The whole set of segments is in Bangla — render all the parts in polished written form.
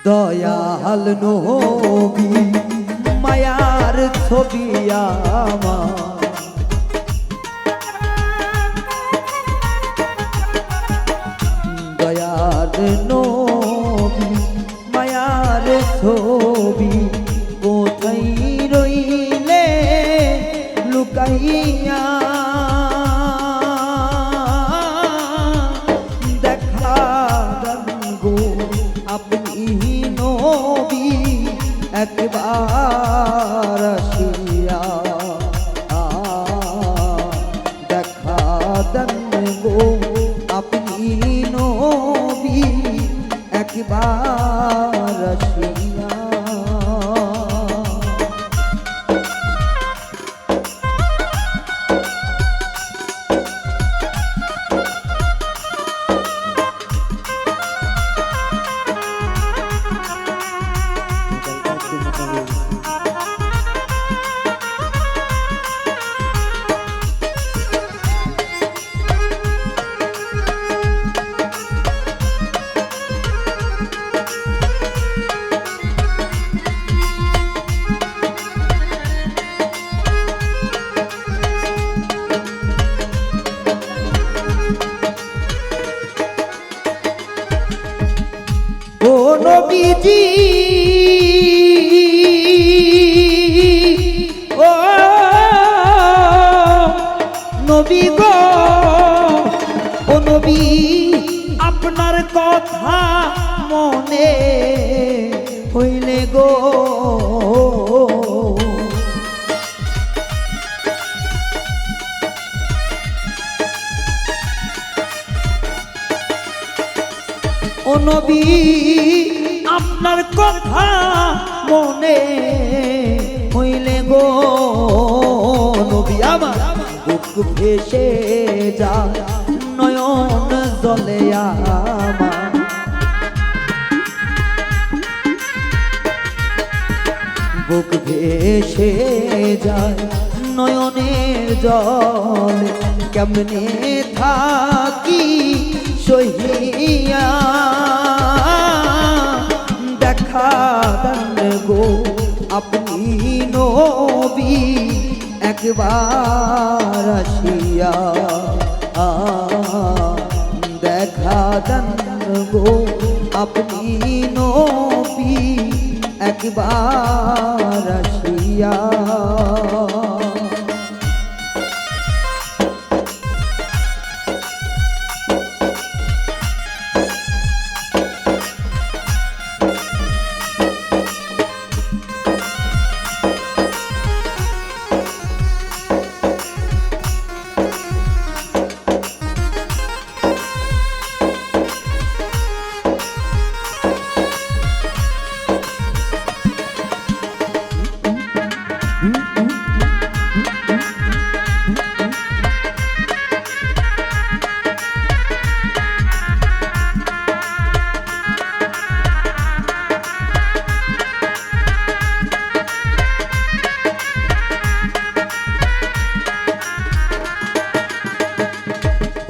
দয়াল নবী মায়ার ছবি আমার, দয়াল নবী মায়ার ছবি কোথায় রইলে লুকাইয়া, দেখা দেন গো আপনি নবী একবার আসিয়া, দেখা দেন গো আপনি নবী একবার আসিয়া। ও নবীজি ও নবী গো, ও নবী আপনার কথা মনে হইলে গো, ও নবী আপনার কথা মনে হইলে গো, নবী আমার বুক ভেসে যায় নয়ন জলে আমার, বুক ভেসে যায় নয়নের জল, কেমনে থাকি সহিয়া, দেখা দেন গো আপনি নবী একবার আসিয়া, দেখা দেন গো আপনি নবী একবার আসিয়া।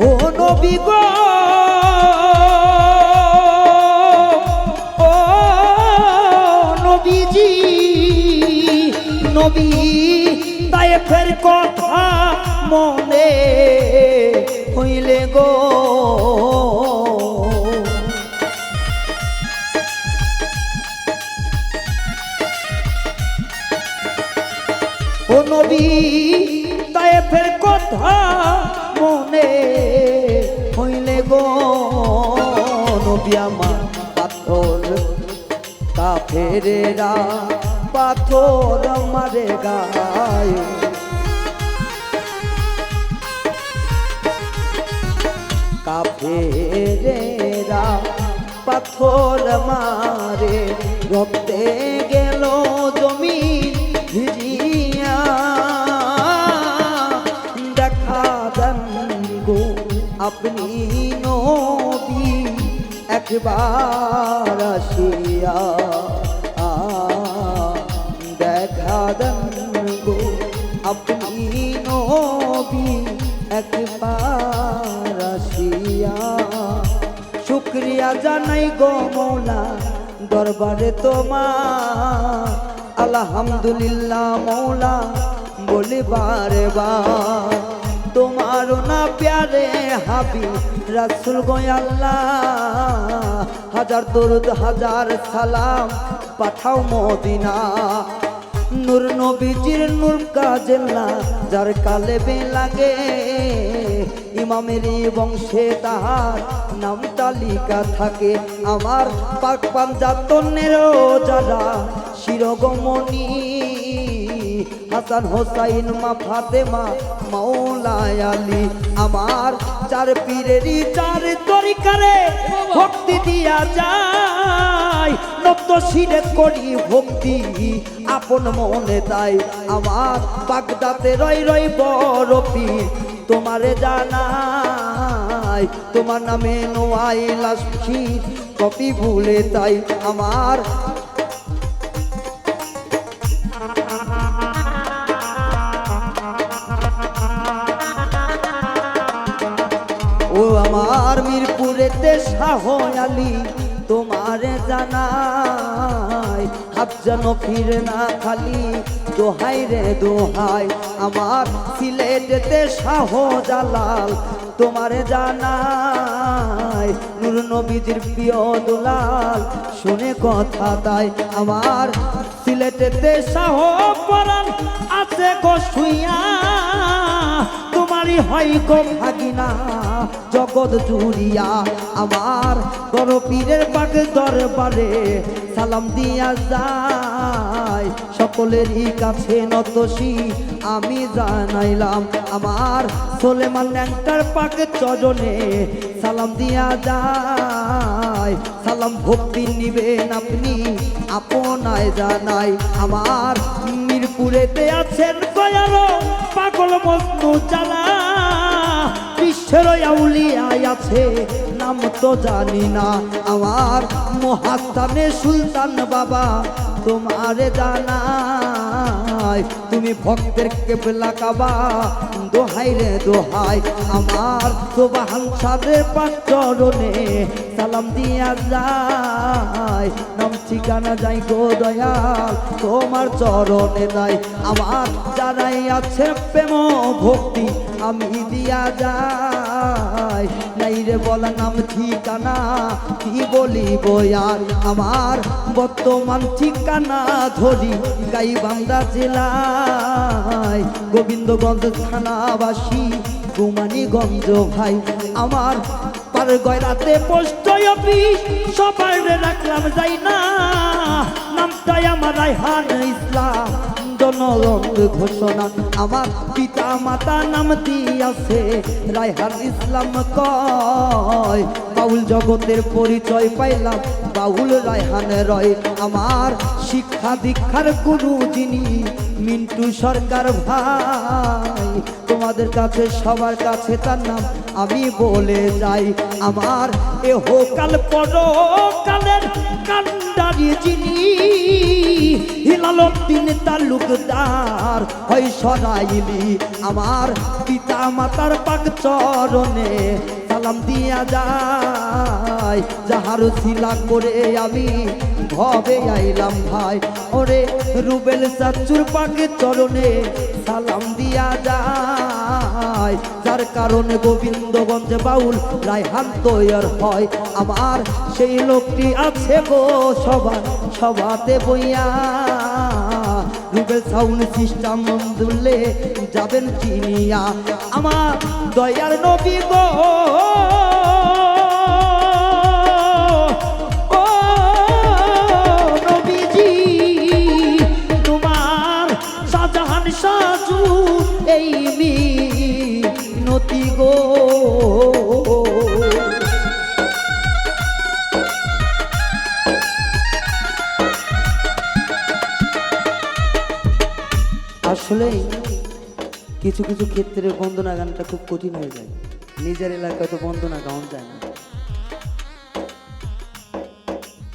ও নবী গো ও নবীজি, নবী তায়েফের কথা মনে হইলে গো, ও নবী তায়েফের কথা মনে হইলে গো, নবী আমার পাথর কাফেরেরা পাথর মারে গায়ে, কাফেরেরা পাথর মারে রক্তে গেল জমিন ভিজিয়া, দেখা দেন গো আপনি নবী একবার আসিয়া, দেখা দেন গো আপনি নবী একবার আসিয়া। শুকরিয়া জানাই গো মৌলা দরবারে তোমার আলহামদুলিল্লাহ মৌলা বলি বারে বার। তোমারও না প্যারে হাবিব রাসূল গো আল্লাহ, হাজার দরুদ হাজার সালাম পাঠাও মদিনা। নূর নবীজির নূর কাজেল্লা যার কালেবে লাগে, ইমামের বংশে তাহার নাম তালিকা থাকে। আমার পাক পাঞ্জাতনেরও যারা শিরোগমণি, হাসান হোসাইন মা ফাতেমা মাওলায় আলী। আমার চার পীরেরই চার তরিকারে ভক্তি দিয়া যায়, নত শিরে করি ভক্তি আপন মনে তাই। আমার বাগদাতে রই রই বড় পীর তোমারে জানাই, তোমার নামে নোয়াইলা শীত কপি ভুলে তাই। আমার ও আমার মিরপুরেতে শাহ আলী তোমারে জানাই, হাত যেন ফিরে না খালি দোহাই রে দোহাই। আমার সিলেটেতে শাহ জালাল তোমারে জানাই, নূর নবীজির প্রিয় দুলাল শুনে কথা তাই। আমার সিলেটেতে শাহ পরাণ আছে গো শুইয়া, তোমারই হয় গো ভাগিনা জগৎ জুড়িয়া। আমার বড় পীরের পাক দরবারে সালাম দিয়া যাই, সকলেরই কাছে নতশি আমি জানাইলাম। আমার সোলেমান ন্যাংটার পাক চরণে সালাম দিয়া যাই, সালাম ভক্তি নিবেন আপনি আপনায় জানাই। আমার মিরপুরেতে আছেন গয়ারো পাগল মজনু জালা, বিশ্বের আউলিয়ায় আছে নাম তো জানি না। আমার মহাস্থানে সুলতান বাবা তোমারে জানাই, তুমি ভক্তের কেবলা কাবা দোহাই রে দোহাই। আমার সোবাহান সাদের পাক চরণে সালাম দিয়া যাই, নাম ঠিকানা যাই গো দয়াল তোমার চরণে যাই। আমার যারাই আছে প্রেম ভক্তি আমি দিয়া যাই, নাই রে বলা নাম ঠিকানা কি বলিব আর। আমার বর্তমান ঠিকানা ধরি গাইবান্ধা জেলায়, গোবিন্দগঞ্জ থানাবাসী গুমানীগঞ্জ ভাই। আমার পার গয়রাতে পোস্ট অফিস সবার রাখলাম যাই না, নামটাই আমার রায়হান ইসলাম জনরঙ্গ ঘোষণা। আমার পিতা মাতা নাম দিয়াছে রায়হান ইসলাম কয়, বাউল জগতের পরিচয় পাইলাম বাউল রায়হান রয়। আমার শিক্ষা দীক্ষার গুরু যিনি মিন্টু সরকার ভাই, তোমাদের কাছে সবার কাছে তার নাম আমি বলে যাই। আমার এহকাল পরকালের কান্ডারি যিনি হিলালউদ্দিন তালুকদার হয় সরাইলি। আমার পিতা মাতার পাক চরণে সালাম দিয়া যাই, যাহার শিলা করে আমি ভবে আইলাম ভাই। ওরে রুবেল চাচুর পাক চরণে সালাম দিয়া যায়, যার কারণে গোবিন্দগঞ্জে বাউল রায়হান তৈয়ার হয়। আমার সেই লোকটি আছে গো সবার সবাতে বইয়া, রুবেল সাউন্ড সিস্টেম দুললে যাবেন চিনিয়া। আমার দয়ার নবী গো সাজু এই মিনতি গো। আসলে কিছু কিছু ক্ষেত্রে বন্দনা গানটা খুব কঠিন হয়ে যায়, নিজের এলাকায় তো বন্দনা গান যায় না।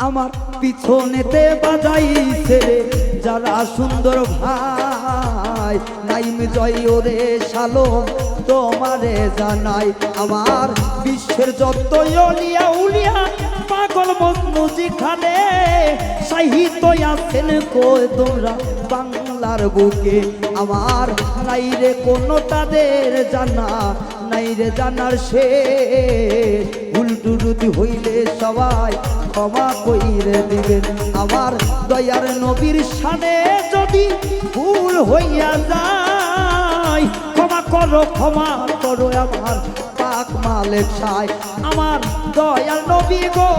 আমার পিছনেতে বাজাইছে যারা সুন্দর ভাই, নাইম জয় ওরে শালোম তোমারে জানাই। আমার বিশ্বের যত অলিয়া উলিয়া পাক পাগল মজনু যেখানে সাহিত্য আছেন কই তোমরা বাংলার বুকে আমার নাই রে কোনো তাদের জানা নাই রে জানার শেষ উল্টুরুতি হইলে সবাই ক্ষমা কইরে দিবেন আমার দয়ার নবীর শানে যদি ভুল হইয়া যায় ক্ষমা করো আমার পাক মালিক সাই আমার দয়াল নবী গো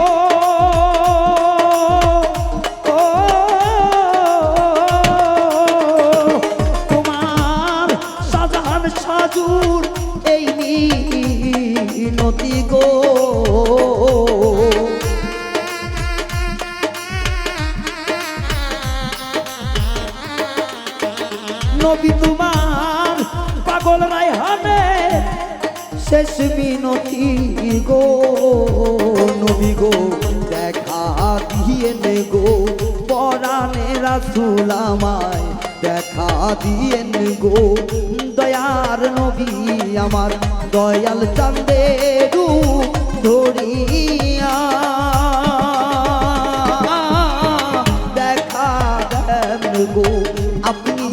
তোমার সাজান সাজুর এই মিনতি গো নবী তোমার পাগল রায়হানে শেষ মিনতি গো নবী গো দেখা দিয়ে নে গো পরাণে রাসূল আমায় দেখা দিয়ে নে গো দয়ার নবী আমার দয়াল চাঁদের রূপ ধরিয়া দেখা দেন গো আপনি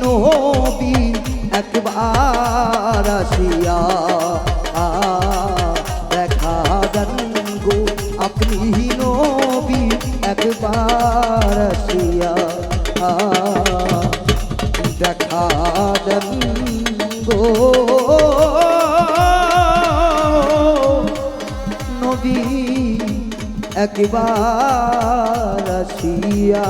নবী একবার আসিয়া দেখা দেন গো আপনি নবী একবার আসিয়া দেখা দেন গো নবী একবার আসিয়া